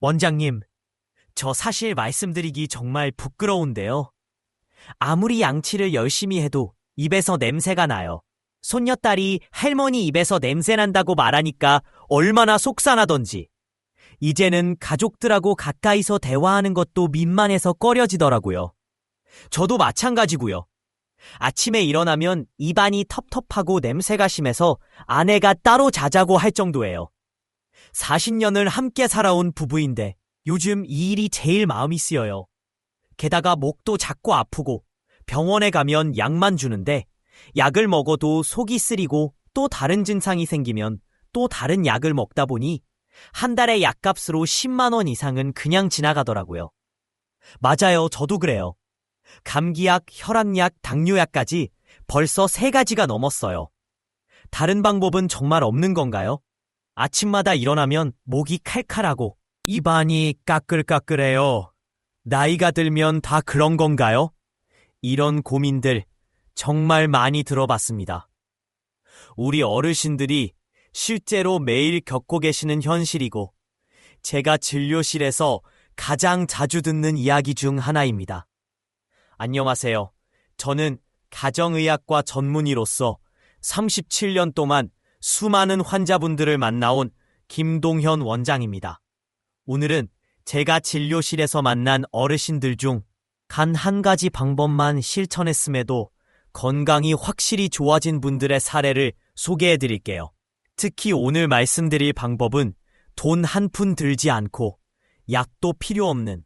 원장님, 저 사실 말씀드리기 정말 부끄러운데요. 아무리 양치를 열심히 해도 입에서 냄새가 나요. 손녀딸이 할머니 입에서 냄새 난다고 말하니까 얼마나 속상하던지. 이제는 가족들하고 가까이서 대화하는 것도 민망해서 꺼려지더라고요. 저도 마찬가지고요. 아침에 일어나면 입안이 텁텁하고 냄새가 심해서 아내가 따로 자자고 할 정도예요. 40년을 함께 살아온 부부인데 요즘 이 일이 제일 마음이 쓰여요. 게다가 목도 자꾸 아프고 병원에 가면 약만 주는데 약을 먹어도 속이 쓰리고 또 다른 증상이 생기면 또 다른 약을 먹다 보니 한 달에 약값으로 10만 원 이상은 그냥 지나가더라고요. 맞아요. 저도 그래요. 감기약, 혈압약, 당뇨약까지 벌써 3가지가 넘었어요. 다른 방법은 정말 없는 건가요? 아침마다 일어나면 목이 칼칼하고 입안이 까끌까끌해요. 나이가 들면 다 그런 건가요? 이런 고민들 정말 많이 들어봤습니다. 우리 어르신들이 실제로 매일 겪고 계시는 현실이고 제가 진료실에서 가장 자주 듣는 이야기 중 하나입니다. 안녕하세요. 저는 가정의학과 전문의로서 37년 동안 수많은 환자분들을 만나온 김동현 원장입니다. 오늘은 제가 진료실에서 만난 어르신들 중 단 한 가지 방법만 실천했음에도 건강이 확실히 좋아진 분들의 사례를 소개해 드릴게요. 특히 오늘 말씀드릴 방법은 돈 한 푼 들지 않고 약도 필요 없는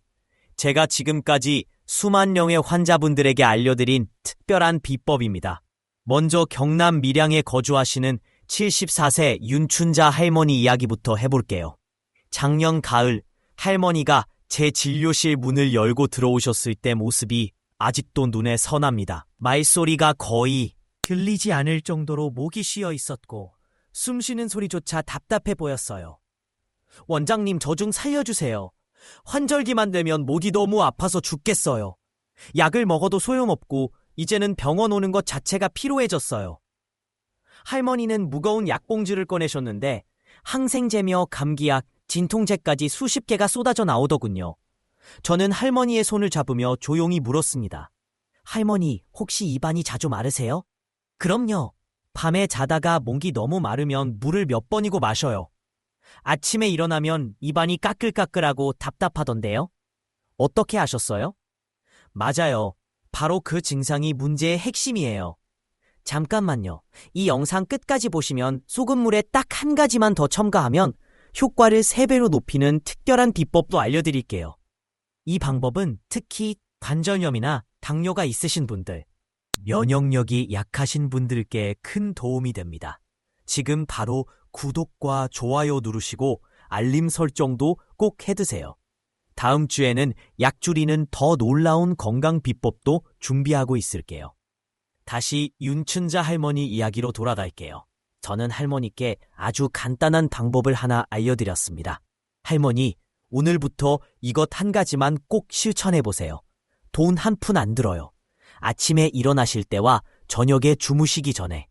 제가 지금까지 수만 명의 환자분들에게 알려드린 특별한 비법입니다. 먼저 경남 밀양에 거주하시는 74세 윤춘자 할머니 이야기부터 해볼게요. 작년 가을 할머니가 제 진료실 문을 열고 들어오셨을 때 모습이 아직도 눈에 선합니다. 말소리가 거의 들리지 않을 정도로 목이 쉬어 있었고 숨 쉬는 소리조차 답답해 보였어요. 원장님, 저 좀 살려주세요. 환절기만 되면 목이 너무 아파서 죽겠어요. 약을 먹어도 소용없고 이제는 병원 오는 것 자체가 피로해졌어요. 할머니는 무거운 약봉지를 꺼내셨는데 항생제며 감기약, 진통제까지 수십 개가 쏟아져 나오더군요. 저는 할머니의 손을 잡으며 조용히 물었습니다. 할머니, 혹시 입안이 자주 마르세요? 그럼요. 밤에 자다가 목이 너무 마르면 물을 몇 번이고 마셔요. 아침에 일어나면 입안이 까끌까끌하고 답답하던데요? 어떻게 아셨어요? 맞아요. 바로 그 증상이 문제의 핵심이에요. 잠깐만요. 이 영상 끝까지 보시면 소금물에 딱 한 가지만 더 첨가하면 효과를 3배로 높이는 특별한 비법도 알려드릴게요. 이 방법은 특히 관절염이나 당뇨가 있으신 분들, 면역력이 약하신 분들께 큰 도움이 됩니다. 지금 바로 구독과 좋아요 누르시고 알림 설정도 꼭 해두세요. 다음 주에는 약 줄이는 더 놀라운 건강 비법도 준비하고 있을게요. 다시 윤춘자 할머니 이야기로 돌아갈게요. 저는 할머니께 아주 간단한 방법을 하나 알려드렸습니다. 할머니, 오늘부터 이것 한 가지만 꼭 실천해보세요. 돈 한 푼 안 들어요. 아침에 일어나실 때와 저녁에 주무시기 전에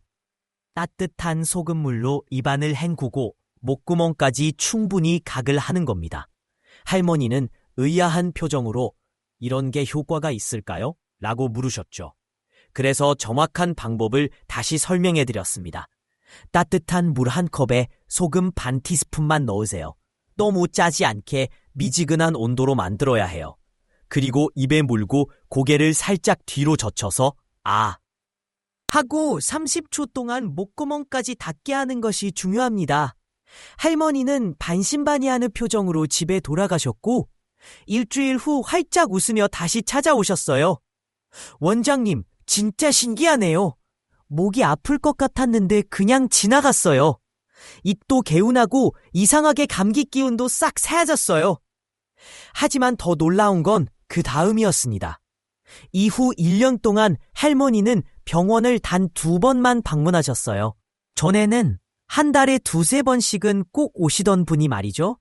따뜻한 소금물로 입안을 헹구고 목구멍까지 충분히 각을 하는 겁니다. 할머니는 의아한 표정으로 이런 게 효과가 있을까요? 라고 물으셨죠. 그래서 정확한 방법을 다시 설명해드렸습니다. 따뜻한 물 한 컵에 소금 반 티스푼만 넣으세요. 너무 짜지 않게 미지근한 온도로 만들어야 해요. 그리고 입에 물고 고개를 살짝 뒤로 젖혀서 아 하고 30초 동안 목구멍까지 닿게 하는 것이 중요합니다. 할머니는 반신반의하는 표정으로 집에 돌아가셨고 일주일 후 활짝 웃으며 다시 찾아오셨어요. 원장님, 진짜 신기하네요. 목이 아플 것 같았는데 그냥 지나갔어요. 입도 개운하고 이상하게 감기 기운도 싹 사라졌어요. 하지만 더 놀라운 건 그 다음이었습니다. 이후 1년 동안 할머니는 병원을 단 2번만 방문하셨어요. 전에는 한 달에 2~3번씩은 꼭 오시던 분이 말이죠.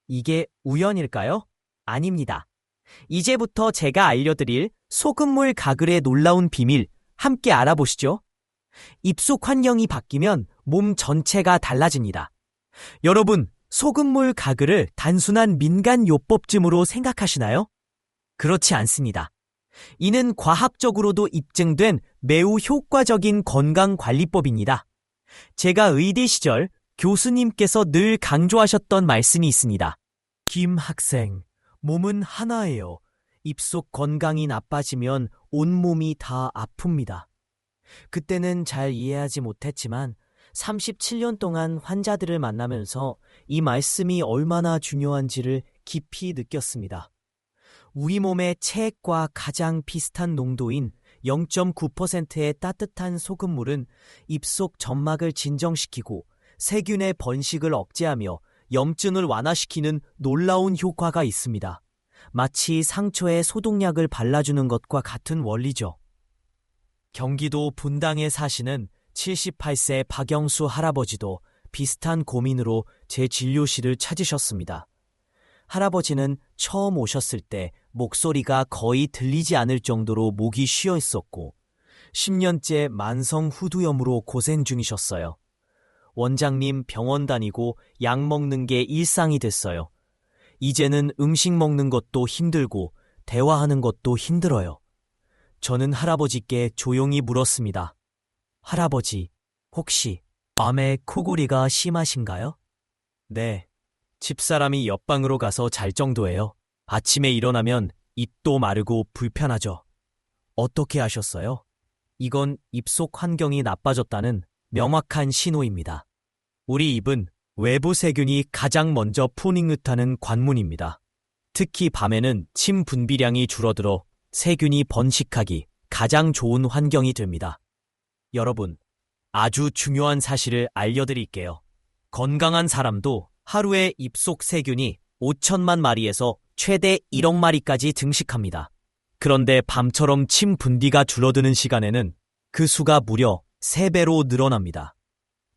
이게 우연일까요? 아닙니다. 이제부터 제가 알려드릴 소금물 가글의 놀라운 비밀 함께 알아보시죠. 입속 환경이 바뀌면 몸 전체가 달라집니다. 여러분, 소금물 가글을 단순한 민간 요법쯤으로 생각하시나요? 그렇지 않습니다. 이는 과학적으로도 입증된 매우 효과적인 건강관리법입니다. 제가 의대 시절 교수님께서 늘 강조하셨던 말씀이 있습니다. 김 학생, 몸은 하나예요. 입속 건강이 나빠지면 온몸이 다 아픕니다. 그때는 잘 이해하지 못했지만 37년 동안 환자들을 만나면서 이 말씀이 얼마나 중요한지를 깊이 느꼈습니다. 우리 몸의 체액과 가장 비슷한 농도인 0.9%의 따뜻한 소금물은 입속 점막을 진정시키고 세균의 번식을 억제하며 염증을 완화시키는 놀라운 효과가 있습니다. 마치 상처에 소독약을 발라주는 것과 같은 원리죠. 경기도 분당에 사시는 78세 박영수 할아버지도 비슷한 고민으로 제 진료실을 찾으셨습니다. 할아버지는 처음 오셨을 때 목소리가 거의 들리지 않을 정도로 목이 쉬어 있었고 10년째 만성 후두염으로 고생 중이셨어요. 원장님 병원 다니고 약 먹는 게 일상이 됐어요. 이제는 음식 먹는 것도 힘들고 대화하는 것도 힘들어요. 저는 할아버지께 조용히 물었습니다. 할아버지, 혹시 밤에 코골이가 심하신가요? 네. 집사람이 옆방으로 가서 잘 정도예요. 아침에 일어나면 입도 마르고 불편하죠. 어떻게 아셨어요? 이건 입속 환경이 나빠졌다는 명확한 신호입니다. 우리 입은 외부 세균이 가장 먼저 포닝긋하는 관문입니다. 특히 밤에는 침 분비량이 줄어들어 세균이 번식하기 가장 좋은 환경이 됩니다. 여러분, 아주 중요한 사실을 알려드릴게요. 건강한 사람도 하루에 입속 세균이 5천만 마리에서 최대 1억 마리까지 증식합니다. 그런데 밤처럼 침 분비가 줄어드는 시간에는 그 수가 무려 3배로 늘어납니다.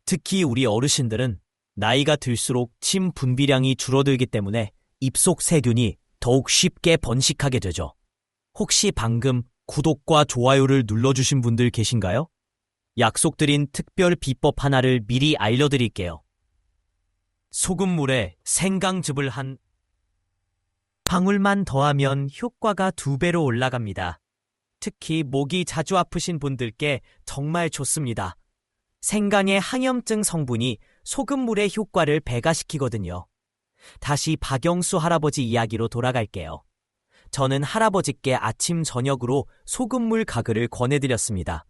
특히 우리 어르신들은 나이가 들수록 침 분비량이 줄어들기 때문에 입속 세균이 더욱 쉽게 번식하게 되죠. 혹시 방금 구독과 좋아요를 눌러주신 분들 계신가요? 약속드린 특별 비법 하나를 미리 알려드릴게요. 소금물에 생강즙을 한 방울만 더하면 효과가 2배로 올라갑니다. 특히 목이 자주 아프신 분들께 정말 좋습니다. 생강의 항염증 성분이 소금물의 효과를 배가시키거든요. 다시 박영수 할아버지 이야기로 돌아갈게요. 저는 할아버지께 아침 저녁으로 소금물 가글을 권해드렸습니다.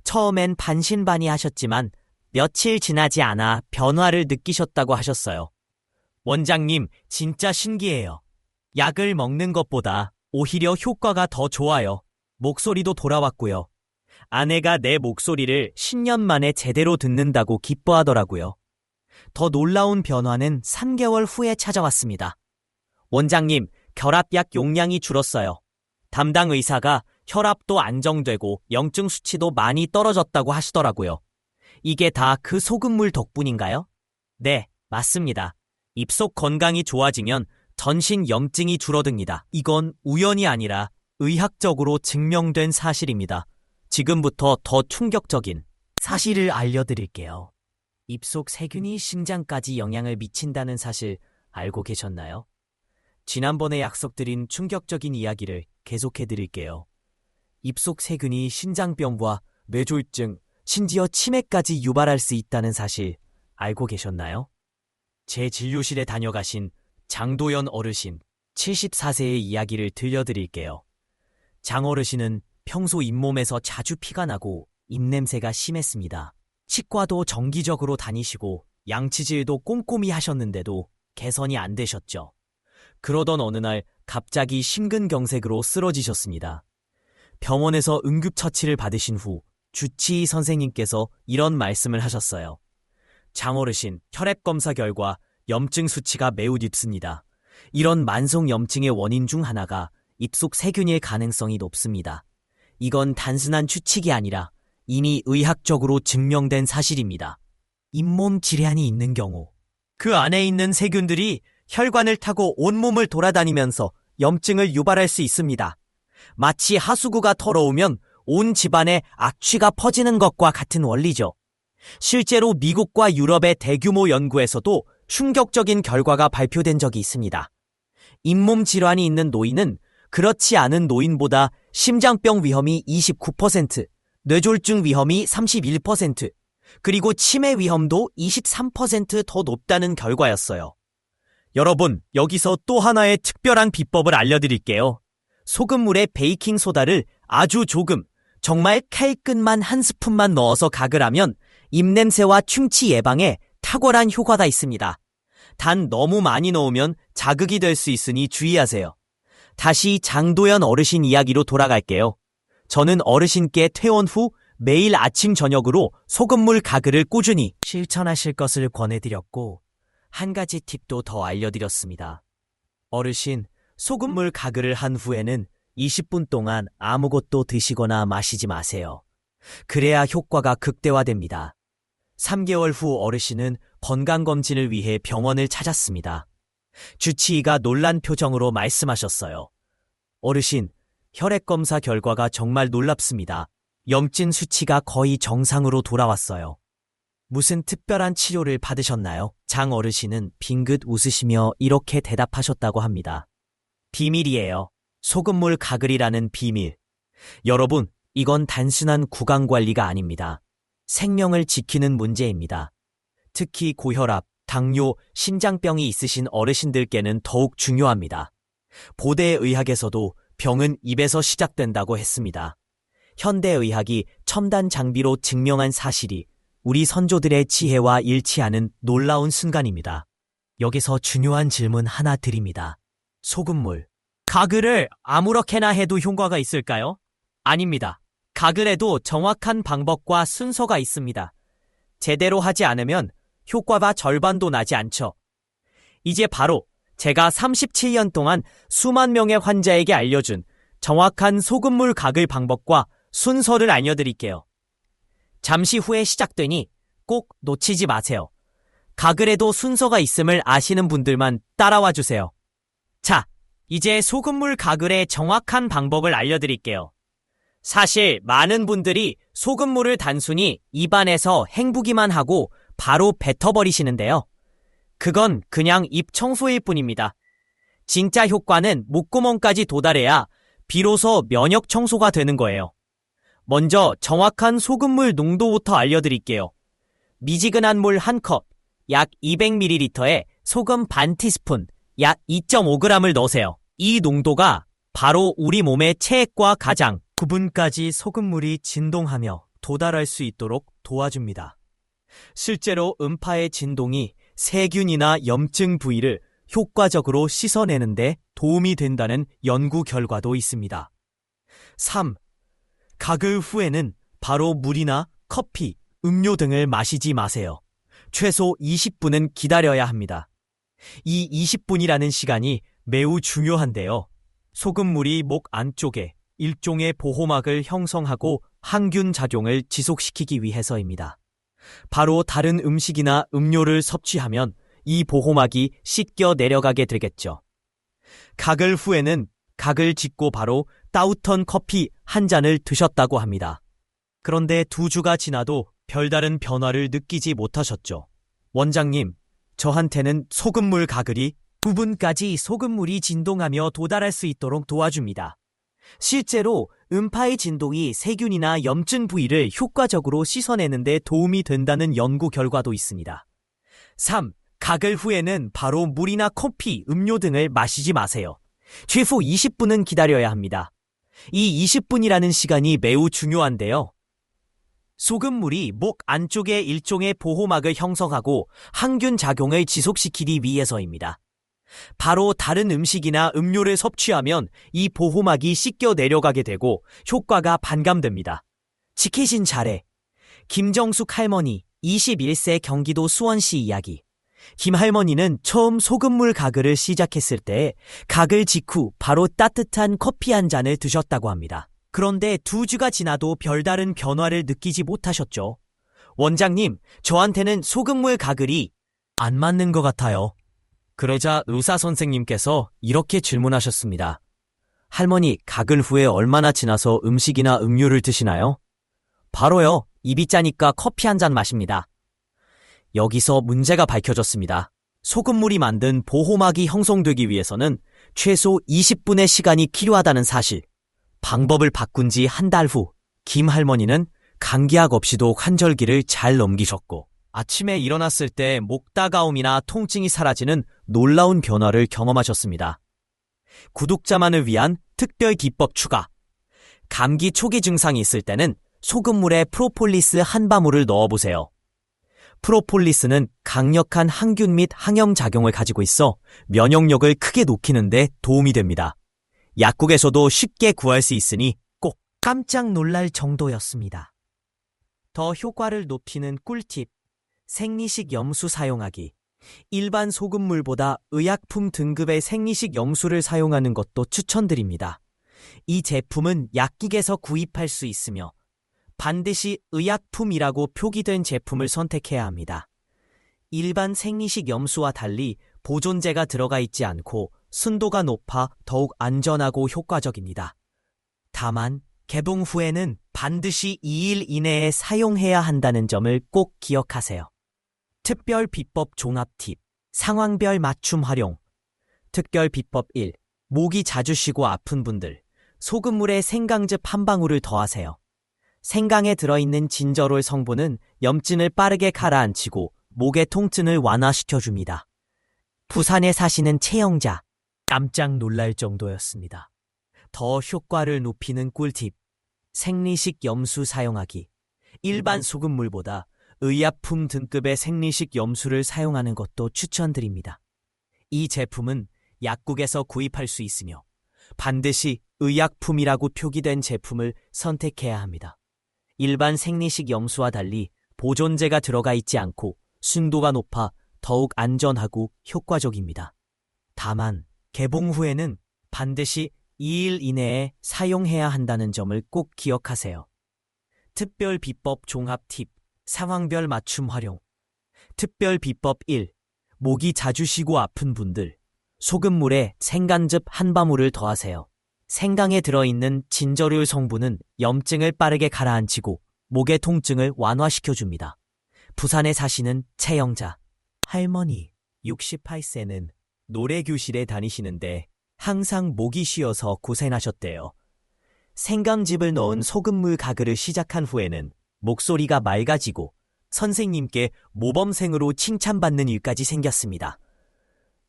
처음엔 반신반의하셨지만 며칠 지나지 않아 변화를 느끼셨다고 하셨어요. 원장님, 진짜 신기해요. 약을 먹는 것보다 오히려 효과가 더 좋아요. 목소리도 돌아왔고요. 아내가 내 목소리를 10년 만에 제대로 듣는다고 기뻐하더라고요. 더 놀라운 변화는 3개월 후에 찾아왔습니다. 원장님, 결합약 용량이 줄었어요. 담당 의사가 혈압도 안정되고 염증 수치도 많이 떨어졌다고 하시더라고요. 이게 다 그 소금물 덕분인가요? 네, 맞습니다. 입속 건강이 좋아지면 전신 염증이 줄어듭니다. 이건 우연이 아니라 의학적으로 증명된 사실입니다. 지금부터 더 충격적인 사실을 알려드릴게요. 입속 세균이 심장까지 영향을 미친다는 사실 알고 계셨나요? 지난번에 약속드린 충격적인 이야기를 계속해드릴게요. 입속 세균이 신장병과 뇌졸중, 심지어 치매까지 유발할 수 있다는 사실 알고 계셨나요? 제 진료실에 다녀가신 장도연 어르신 74세의 이야기를 들려드릴게요. 장 어르신은 평소 잇몸에서 자주 피가 나고 입냄새가 심했습니다. 치과도 정기적으로 다니시고 양치질도 꼼꼼히 하셨는데도 개선이 안 되셨죠. 그러던 어느 날 갑자기 심근경색으로 쓰러지셨습니다. 병원에서 응급처치를 받으신 후 주치의 선생님께서 이런 말씀을 하셨어요. 장어르신, 혈액검사 결과 염증 수치가 매우 높습니다. 이런 만성 염증의 원인 중 하나가 입속 세균일 가능성이 높습니다. 이건 단순한 추측이 아니라 이미 의학적으로 증명된 사실입니다. 잇몸 질환이 있는 경우 그 안에 있는 세균들이 혈관을 타고 온몸을 돌아다니면서 염증을 유발할 수 있습니다. 마치 하수구가 더러우면 온 집안에 악취가 퍼지는 것과 같은 원리죠. 실제로 미국과 유럽의 대규모 연구에서도 충격적인 결과가 발표된 적이 있습니다. 잇몸 질환이 있는 노인은 그렇지 않은 노인보다 심장병 위험이 29%, 뇌졸중 위험이 31%, 그리고 치매 위험도 23%더 높다는 결과였어요. 여러분, 여기서 또 하나의 특별한 비법을 알려드릴게요. 소금물에 베이킹소다를 아주 조금, 정말 칼끝만 한 스푼만 넣어서 각을 하면 입냄새와 충치 예방에 탁월한 효과가 있습니다. 단 너무 많이 넣으면 자극이 될 수 있으니 주의하세요. 다시 장도연 어르신 이야기로 돌아갈게요. 저는 어르신께 퇴원 후 매일 아침 저녁으로 소금물 가글을 꾸준히 실천하실 것을 권해드렸고, 한 가지 팁도 더 알려드렸습니다. 어르신, 소금물 가글을 한 후에는 20분 동안 아무것도 드시거나 마시지 마세요. 그래야 효과가 극대화됩니다. 3개월 후 어르신은 건강검진을 위해 병원을 찾았습니다. 주치의가 놀란 표정으로 말씀하셨어요. 어르신, 혈액검사 결과가 정말 놀랍습니다. 염증 수치가 거의 정상으로 돌아왔어요. 무슨 특별한 치료를 받으셨나요? 장 어르신은 빙긋 웃으시며 이렇게 대답하셨다고 합니다. 비밀이에요. 소금물 가글이라는 비밀. 여러분, 이건 단순한 구강관리가 아닙니다. 생명을 지키는 문제입니다. 특히 고혈압, 당뇨, 심장병이 있으신 어르신들께는 더욱 중요합니다. 고대의학에서도 병은 입에서 시작된다고 했습니다. 현대의학이 첨단 장비로 증명한 사실이 우리 선조들의 지혜와 일치하는 놀라운 순간입니다. 여기서 중요한 질문 하나 드립니다. 소금물, 가글을 아무렇게나 해도 효과가 있을까요? 아닙니다. 가글에도 정확한 방법과 순서가 있습니다. 제대로 하지 않으면 효과가 절반도 나지 않죠. 이제 바로 제가 37년 동안 수만 명의 환자에게 알려준 정확한 소금물 가글 방법과 순서를 알려드릴게요. 잠시 후에 시작되니 꼭 놓치지 마세요. 가글에도 순서가 있음을 아시는 분들만 따라와 주세요. 자, 이제 소금물 가글의 정확한 방법을 알려드릴게요. 사실 많은 분들이 소금물을 단순히 입안에서 헹구기만 하고 바로 뱉어버리시는데요. 그건 그냥 입 청소일 뿐입니다. 진짜 효과는 목구멍까지 도달해야 비로소 면역 청소가 되는 거예요. 먼저 정확한 소금물 농도부터 알려드릴게요. 미지근한 물 1컵, 약 200ml에 소금 반 티스푼, 약 2.5g을 넣으세요. 이 농도가 바로 우리 몸의 체액과 가장, 부분까지 소금물이 진동하며 도달할 수 있도록 도와줍니다. 실제로 음파의 진동이 세균이나 염증 부위를 효과적으로 씻어내는데 도움이 된다는 연구 결과도 있습니다. 3. 가글 후에는 바로 물이나 커피, 음료 등을 마시지 마세요. 최소 20분은 기다려야 합니다. 이 20분이라는 시간이 매우 중요한데요. 소금물이 목 안쪽에 일종의 보호막을 형성하고 항균 작용을 지속시키기 위해서입니다. 바로 다른 음식이나 음료를 섭취하면 이 보호막이 씻겨 내려가게 되겠죠. 가글 후에는 각을 짚고 바로 따뜻한 커피 한 잔을 드셨다고 합니다. 그런데 2주가 지나도 별다른 변화를 느끼지 못하셨죠. 원장님, 저한테는 소금물 가글이 부분까지 소금물이 진동하며 도달할 수 있도록 도와줍니다. 실제로 음파의 진동이 세균이나 염증 부위를 효과적으로 씻어내는 데 도움이 된다는 연구 결과도 있습니다. 3. 가글 후에는 바로 물이나 커피, 음료 등을 마시지 마세요. 최소 20분은 기다려야 합니다. 이 20분이라는 시간이 매우 중요한데요. 소금물이 목 안쪽에 일종의 보호막을 형성하고 항균 작용을 지속시키기 위해서입니다. 바로 다른 음식이나 음료를 섭취하면 이 보호막이 씻겨 내려가게 되고 효과가 반감됩니다. 지키신 차례. 김정숙 할머니, 21세 경기도 수원시 이야기. 김 할머니는 처음 소금물 가글을 시작했을 때 가글 직후 바로 따뜻한 커피 한 잔을 드셨다고 합니다. 그런데 2주가 지나도 별다른 변화를 느끼지 못하셨죠. 원장님, 저한테는 소금물 가글이 안 맞는 것 같아요. 그러자 의사 선생님께서 이렇게 질문하셨습니다. 할머니, 가글 후에 얼마나 지나서 음식이나 음료를 드시나요? 바로요. 입이 짜니까 커피 한 잔 마십니다. 여기서 문제가 밝혀졌습니다. 소금물이 만든 보호막이 형성되기 위해서는 최소 20분의 시간이 필요하다는 사실. 방법을 바꾼 지 한 달 후, 김 할머니는 감기약 없이도 환절기를 잘 넘기셨고, 아침에 일어났을 때 목 따가움이나 통증이 사라지는 놀라운 변화를 경험하셨습니다. 구독자만을 위한 특별 기법 추가. 감기 초기 증상이 있을 때는 소금물에 프로폴리스 한 방울을 넣어보세요. 프로폴리스는 강력한 항균 및 항염 작용을 가지고 있어 면역력을 크게 높이는 데 도움이 됩니다. 약국에서도 쉽게 구할 수 있으니 꼭 깜짝 놀랄 정도였습니다. 더 효과를 높이는 꿀팁. 생리식 염수 사용하기. 일반 소금물보다 의약품 등급의 생리식 염수를 사용하는 것도 추천드립니다. 이 제품은 약국에서 구입할 수 있으며 반드시 의약품이라고 표기된 제품을 선택해야 합니다. 일반 생리식 염수와 달리 보존제가 들어가 있지 않고 순도가 높아 더욱 안전하고 효과적입니다. 다만 개봉 후에는 반드시 2일 이내에 사용해야 한다는 점을 꼭 기억하세요. 특별 비법 종합 팁. 상황별 맞춤 활용. 특별 비법 1. 목이 자주 쉬고 아픈 분들. 소금물에 생강즙 한 방울을 더하세요. 생강에 들어있는 진저롤 성분은 염증을 빠르게 가라앉히고 목의 통증을 완화시켜줍니다. 부산에 사시는 채영자. 깜짝 놀랄 정도였습니다. 더 효과를 높이는 꿀팁. 생리식 염수 사용하기. 일반 소금물보다 의약품 등급의 생리식 염수를 사용하는 것도 추천드립니다. 이 제품은 약국에서 구입할 수 있으며 반드시 의약품이라고 표기된 제품을 선택해야 합니다. 일반 생리식 염수와 달리 보존제가 들어가 있지 않고 순도가 높아 더욱 안전하고 효과적입니다. 다만 개봉 후에는 반드시 2일 이내에 사용해야 한다는 점을 꼭 기억하세요. 특별 비법 종합 팁. 상황별 맞춤 활용. 특별 비법 1. 목이 자주 쉬고 아픈 분들. 소금물에 생강즙 한 방울을 더하세요. 생강에 들어있는 진저롤 성분은 염증을 빠르게 가라앉히고 목의 통증을 완화시켜줍니다. 부산에 사시는 채영자. 할머니 68세는 노래교실에 다니시는데 항상 목이 쉬어서 고생하셨대요. 생강즙을 넣은 소금물 가글을 시작한 후에는 목소리가 맑아지고 선생님께 모범생으로 칭찬받는 일까지 생겼습니다.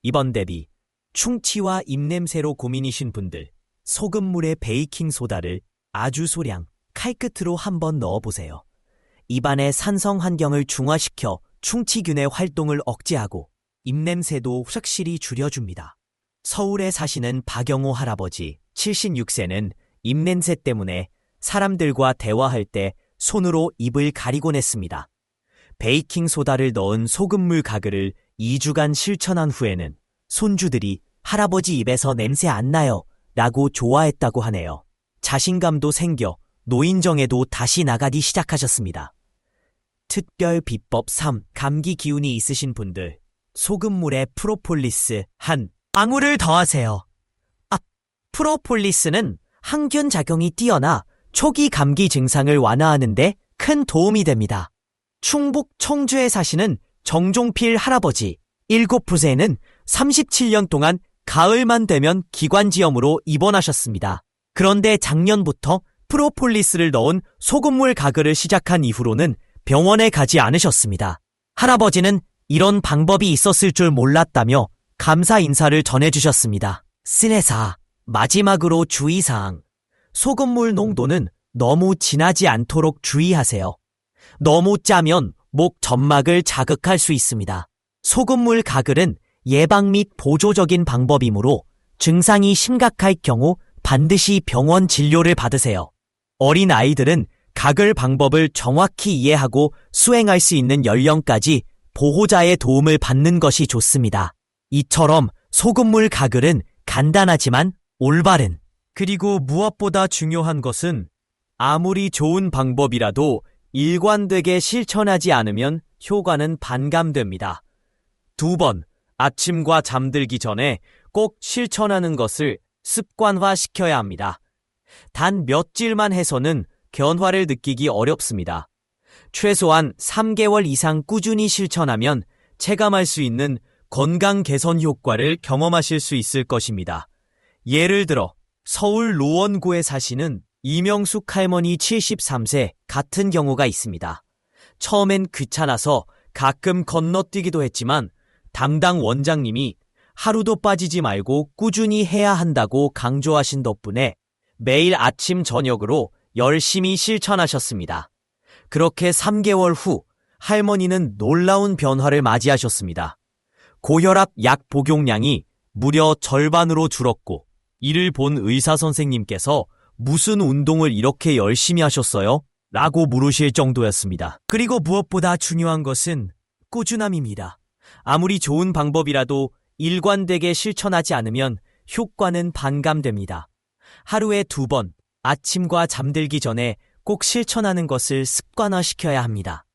이번 대비 충치와 입냄새로 고민이신 분들, 소금물에 베이킹소다를 아주 소량 칼끝으로 한번 넣어보세요. 입안의 산성 환경을 중화시켜 충치균의 활동을 억제하고 입냄새도 확실히 줄여줍니다. 서울에 사시는 박영호 할아버지 76세는 입냄새 때문에 사람들과 대화할 때 손으로 입을 가리곤 했습니다. 베이킹소다를 넣은 소금물 가글을 2주간 실천한 후에는 손주들이 할아버지 입에서 냄새 안 나요 라고 좋아했다고 하네요. 자신감도 생겨 노인정에도 다시 나가기 시작하셨습니다. 특별 비법 3. 감기 기운이 있으신 분들, 소금물에 프로폴리스 한 방울을 더하세요. 프로폴리스는 항균 작용이 뛰어나 초기 감기 증상을 완화하는 데 큰 도움이 됩니다. 충북 청주에 사시는 정종필 할아버지 7부세는 37년 동안 가을만 되면 기관지염으로 입원하셨습니다. 그런데 작년부터 프로폴리스를 넣은 소금물 가글을 시작한 이후로는 병원에 가지 않으셨습니다. 할아버지는 이런 방법이 있었을 줄 몰랐다며 감사 인사를 전해주셨습니다. 스네사. 마지막으로 주의사항. 소금물 농도는 너무 진하지 않도록 주의하세요. 너무 짜면 목 점막을 자극할 수 있습니다. 소금물 가글은 예방 및 보조적인 방법이므로 증상이 심각할 경우 반드시 병원 진료를 받으세요. 어린 아이들은 가글 방법을 정확히 이해하고 수행할 수 있는 연령까지 보호자의 도움을 받는 것이 좋습니다. 이처럼 소금물 가글은 간단하지만 올바른, 그리고 무엇보다 중요한 것은 아무리 좋은 방법이라도 일관되게 실천하지 않으면 효과는 반감됩니다. 2번, 아침과 잠들기 전에 꼭 실천하는 것을 습관화시켜야 합니다. 단 며칠만 해서는 변화를 느끼기 어렵습니다. 최소한 3개월 이상 꾸준히 실천하면 체감할 수 있는 건강 개선 효과를 경험하실 수 있을 것입니다. 예를 들어 서울 노원구에 사시는 이명숙 할머니 73세 같은 경우가 있습니다. 처음엔 귀찮아서 가끔 건너뛰기도 했지만 담당 원장님이 하루도 빠지지 말고 꾸준히 해야 한다고 강조하신 덕분에 매일 아침 저녁으로 열심히 실천하셨습니다. 그렇게 3개월 후 할머니는 놀라운 변화를 맞이하셨습니다. 고혈압 약 복용량이 무려 절반으로 줄었고 이를 본 의사 선생님께서 무슨 운동을 이렇게 열심히 하셨어요? 라고 물으실 정도였습니다. 그리고 무엇보다 중요한 것은 꾸준함입니다. 아무리 좋은 방법이라도 일관되게 실천하지 않으면 효과는 반감됩니다. 하루에 2번, 아침과 잠들기 전에 꼭 실천하는 것을 습관화시켜야 합니다.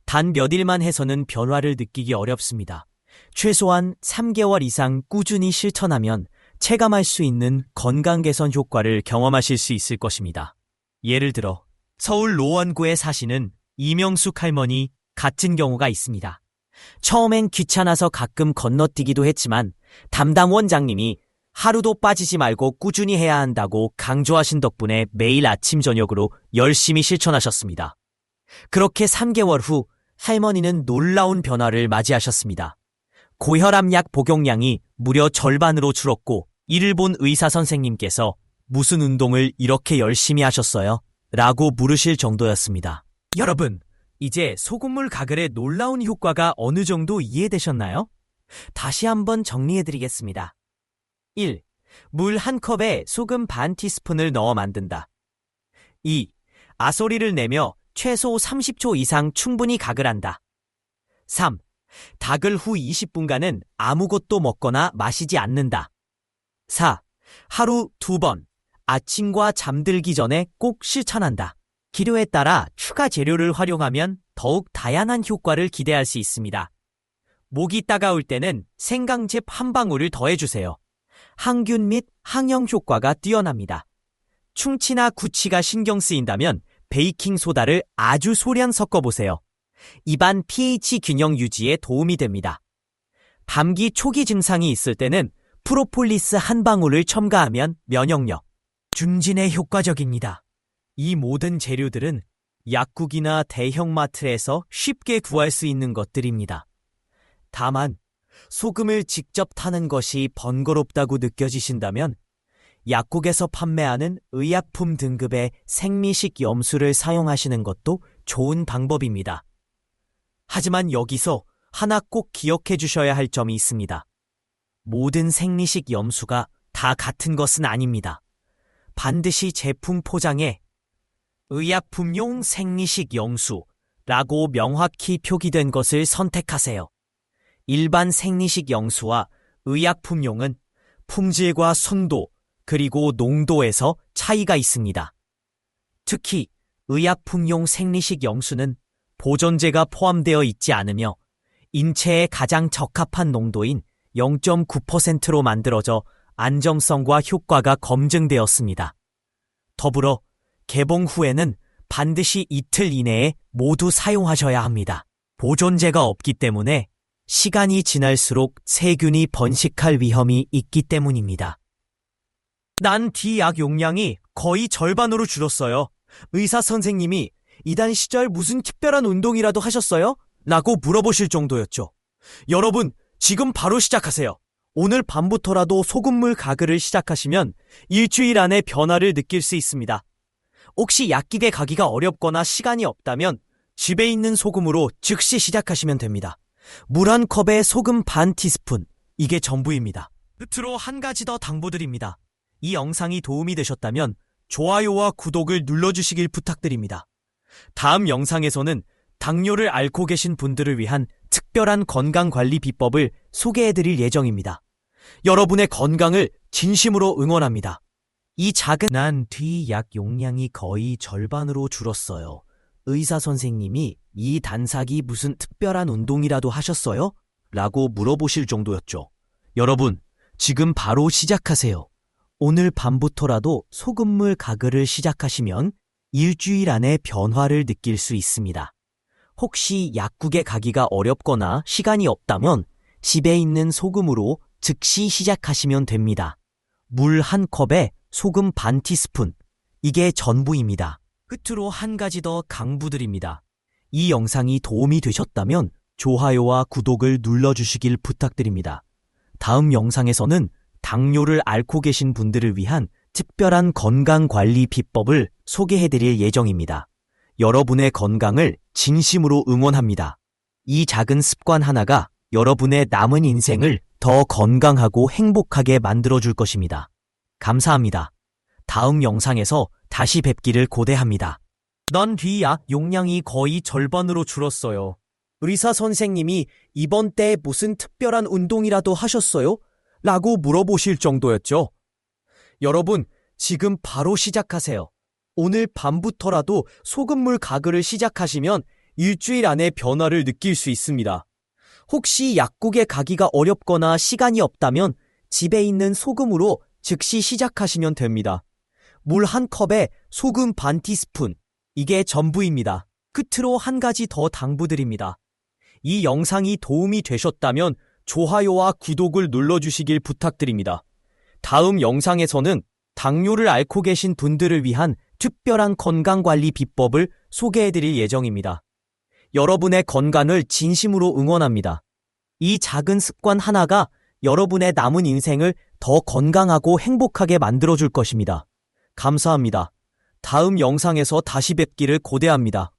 단 몇 일만 해서는 변화를 느끼기 어렵습니다. 최소한 3개월 이상 꾸준히 실천하면 체감할 수 있는 건강 개선 효과를 경험하실 수 있을 것입니다. 예를 들어 서울 노원구에 사시는 이명숙 할머니 같은 경우가 있습니다. 처음엔 귀찮아서 가끔 건너뛰기도 했지만 담당 원장님이 하루도 빠지지 말고 꾸준히 해야 한다고 강조하신 덕분에 매일 아침 저녁으로 열심히 실천하셨습니다. 그렇게 3개월 후 할머니는 놀라운 변화를 맞이하셨습니다. 고혈압 약 복용량이 무려 절반으로 줄었고 이를 본 의사 선생님께서 무슨 운동을 이렇게 열심히 하셨어요? 라고 물으실 정도였습니다. 여러분, 이제 소금물 가글의 놀라운 효과가 어느 정도 이해되셨나요? 다시 한번 정리해드리겠습니다. 1. 물 1컵에 소금 반 티스푼을 넣어 만든다. 2. 아소리를 내며 최소 30초 이상 충분히 가글한다. 3. 닭을 후 20분간은 아무것도 먹거나 마시지 않는다. 4. 하루 2번, 아침과 잠들기 전에 꼭 실천한다. 기료에 따라 추가 재료를 활용하면 더욱 다양한 효과를 기대할 수 있습니다. 목이 따가울 때는 생강즙 한 방울을 더해주세요. 항균 및 항염 효과가 뛰어납니다. 충치나 구취가 신경 쓰인다면 베이킹소다를 아주 소량 섞어보세요. 입안 pH 균형 유지에 도움이 됩니다. 감기 초기 증상이 있을 때는 프로폴리스 한 방울을 첨가하면 면역력 증진에 효과적입니다. 이 모든 재료들은 약국이나 대형마트에서 쉽게 구할 수 있는 것들입니다. 다만 소금을 직접 타는 것이 번거롭다고 느껴지신다면 약국에서 판매하는 의약품 등급의 생리식 염수를 사용하시는 것도 좋은 방법입니다. 하지만 여기서 하나 꼭 기억해 주셔야 할 점이 있습니다. 모든 생리식 염수가 다 같은 것은 아닙니다. 반드시 제품 포장에 의약품용 생리식 염수라고 명확히 표기된 것을 선택하세요. 일반 생리식 염수와 의약품용은 품질과 순도 그리고 농도에서 차이가 있습니다. 특히 의약품용 생리식 염수는 보존제가 포함되어 있지 않으며 인체에 가장 적합한 농도인 0.9%로 만들어져 안정성과 효과가 검증되었습니다. 더불어 개봉 후에는 반드시 이틀 이내에 모두 사용하셔야 합니다. 보존제가 없기 때문에 시간이 지날수록 세균이 번식할 위험이 있기 때문입니다. 난 D약 용량이 거의 절반으로 줄었어요. 의사 선생님이 이단 시절 무슨 특별한 운동이라도 하셨어요? 라고 물어보실 정도였죠. 여러분, 지금 바로 시작하세요. 오늘 밤부터라도 소금물 가글을 시작하시면 일주일 안에 변화를 느낄 수 있습니다. 혹시 약기대 가기가 어렵거나 시간이 없다면 집에 있는 소금으로 즉시 시작하시면 됩니다. 물 1컵에 소금 반 티스푼, 이게 전부입니다. 끝으로 한 가지 더 당부드립니다. 이 영상이 도움이 되셨다면 좋아요와 구독을 눌러주시길 부탁드립니다. 다음 영상에서는 당뇨를 앓고 계신 분들을 위한 특별한 건강관리 비법을 소개해드릴 예정입니다. 여러분의 건강을 진심으로 응원합니다. 이 작은 난 D약 용량이 거의 절반으로 줄었어요. 의사 선생님이 이 단삭이 무슨 특별한 운동이라도 하셨어요? 라고 물어보실 정도였죠. 여러분, 지금 바로 시작하세요. 오늘 밤부터라도 소금물 가글을 시작하시면 일주일 안에 변화를 느낄 수 있습니다. 혹시 약국에 가기가 어렵거나 시간이 없다면 집에 있는 소금으로 즉시 시작하시면 됩니다. 물 한 컵에 소금 반 티스푼. 이게 전부입니다. 끝으로 한 가지 더 강부드립니다. 이 영상이 도움이 되셨다면 좋아요와 구독을 눌러주시길 부탁드립니다. 다음 영상에서는 당뇨를 앓고 계신 분들을 위한 특별한 건강관리 비법을 소개해드릴 예정입니다. 여러분의 건강을 진심으로 응원합니다. 이 작은 습관 하나가 여러분의 남은 인생을 더 건강하고 행복하게 만들어줄 것입니다. 감사합니다. 다음 영상에서 다시 뵙기를 고대합니다. 난 뒤 약 용량이 거의 절반으로 줄었어요. 의사 선생님이 이번 때에 무슨 특별한 운동이라도 하셨어요? 라고 물어보실 정도였죠. 여러분, 지금 바로 시작하세요. 오늘 밤부터라도 소금물 가글을 시작하시면 일주일 안에 변화를 느낄 수 있습니다. 혹시 약국에 가기가 어렵거나 시간이 없다면 집에 있는 소금으로 즉시 시작하시면 됩니다. 물 한 컵에 소금 반 티스푼. 이게 전부입니다. 끝으로 한 가지 더 당부드립니다. 이 영상이 도움이 되셨다면 좋아요와 구독을 눌러주시길 부탁드립니다. 다음 영상에서는 당뇨를 앓고 계신 분들을 위한 특별한 건강관리 비법을 소개해드릴 예정입니다. 여러분의 건강을 진심으로 응원합니다. 이 작은 습관 하나가 여러분의 남은 인생을 더 건강하고 행복하게 만들어줄 것입니다. 감사합니다. 다음 영상에서 다시 뵙기를 고대합니다.